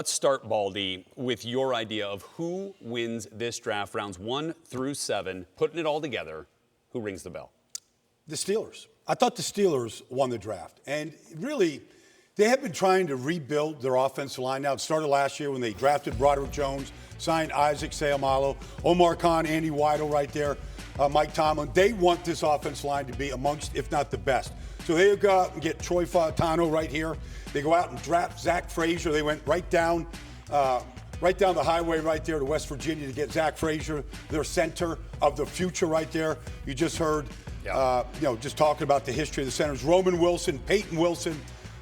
Let's start, Baldy, with your idea of who wins this draft, rounds 1 through 7, putting it all together. Who rings the bell? The Steelers. I thought the Steelers won the draft. And really, they have been trying to rebuild their offensive line now. It started last year when they drafted Broderick Jones, signed Isaac Seumalo, Omar Khan, Andy Weidel right there, Mike Tomlin. They want this offensive line to be amongst, if not the best. So they go out and get Troy Fautano right here. They go out and draft Zach Frazier. They went right down the highway right there to West Virginia to get Zach Frazier, their center of the future right there. You just heard, just talking about the history of the centers. Roman Wilson, Peyton Wilson.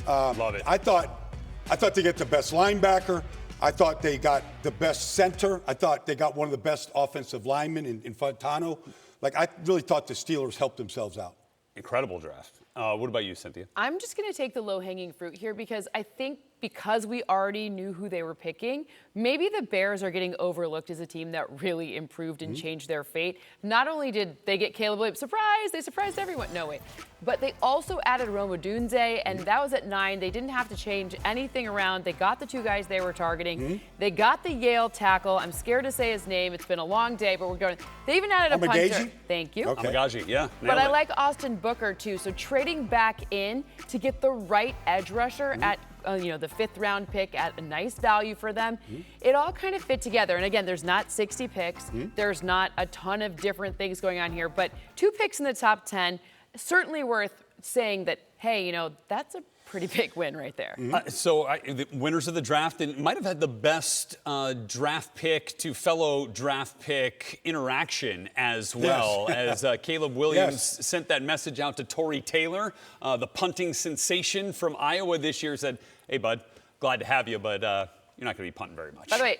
Love it. I thought they got the best linebacker. I thought they got the best center. I thought they got one of the best offensive linemen in Fautano. I really thought the Steelers helped themselves out. Incredible draft. What about you, Cynthia? I'm just going to take the low-hanging fruit here because I think because we already knew who they were picking, maybe the Bears are getting overlooked as a team that really improved and changed their fate. Not only did they get Caleb Williams, surprise, they surprised everyone. No, wait. But they also added Rome Odunze, and that was at 9. They didn't have to change anything around. They got the 2 guys they were targeting. They got the Yale tackle. I'm scared to say his name. It's been a long day, but we're going. They even added a punter. Thank you. Okay. Amagaji, yeah. But I like Austin Booker, too. So trading back in to get the right edge rusher at the 5th round pick at a nice value for them. It all kind of fit together. And again, there's not 60 picks. There's not a ton of different things going on here, but 2 picks in the top 10, certainly worth saying that, hey, that's a pretty big win right there. The winners of the draft and might have had the best draft pick to fellow draft pick interaction as well, as Caleb Williams sent that message out to Torrey Taylor, the punting sensation from Iowa this year, said, hey, bud, glad to have you, but you're not going to be punting very much. By the way,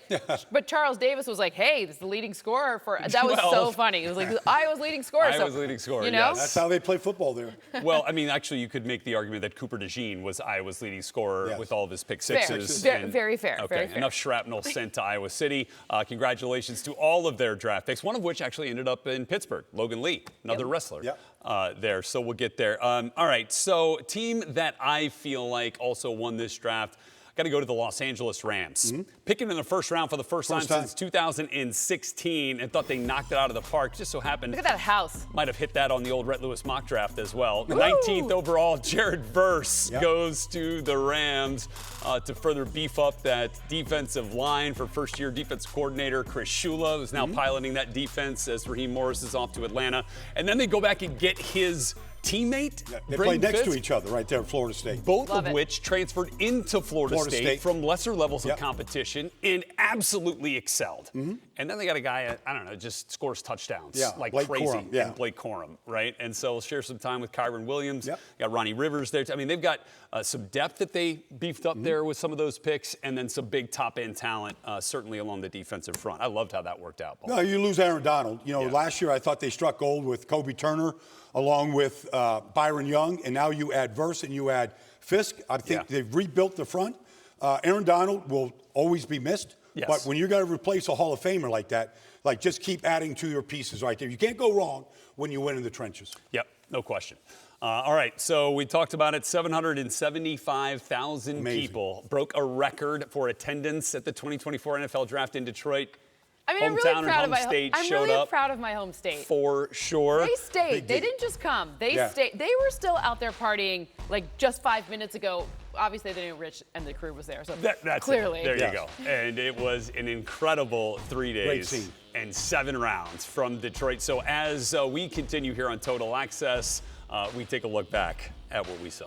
but Charles Davis was like, hey, this is the leading scorer for, that was so funny. It was like, Iowa's leading scorer. Iowa's leading scorer, yes. That's how they play football there. Well, I mean, actually, you could make the argument that Cooper DeJean was Iowa's leading scorer with all of his pick sixes. Very fair. Okay, very fair. Enough shrapnel sent to Iowa City. Congratulations to all of their draft picks, one of which actually ended up in Pittsburgh, Logan Lee, another wrestler there. So we'll get there. All right, so team that I feel like also won this draft, got to go to the Los Angeles Rams. Picking in the first round for the first time since 2016 and thought they knocked it out of the park. Just so happened. Look at that house. Might have hit that on the old Rhett Lewis mock draft as well. 19th overall, Jared Verse goes to the Rams to further beef up that defensive line for first-year defense coordinator Chris Shula, who's now piloting that defense as Raheem Morris is off to Atlanta. And then they go back and get his teammate. They play next to each other right there at Florida State. Both of which transferred into Florida State from lesser levels of competition and absolutely excelled. And then they got a guy, just scores touchdowns like Blake crazy. Corum, and Blake Corum, right? And so we'll share some time with Kyron Williams. Got Ronnie Rivers there. I mean, they've got some depth that they beefed up there with some of those picks, and then some big top-end talent, certainly along the defensive front. I loved how that worked out, Paul. No, you lose Aaron Donald. Last year I thought they struck gold with Kobe Turner along with Byron Young, and now you add Verse and you add Fisk. I think they've rebuilt the front. Aaron Donald will always be missed, but when you're going to replace a Hall of Famer like that, just keep adding to your pieces right there. You can't go wrong when you win in the trenches. Yep, no question. All right, so we talked about it. 775,000 people broke a record for attendance at the 2024 NFL Draft in Detroit. I mean, I'm really proud of my home state. For sure. They stayed. They didn't just come. They stayed. They were still out there partying just 5 minutes ago. Obviously, they knew Rich and the crew was there. So that's clearly. There you go. And it was an incredible 3 days and 7 rounds from Detroit. So as we continue here on Total Access, we take a look back at what we saw.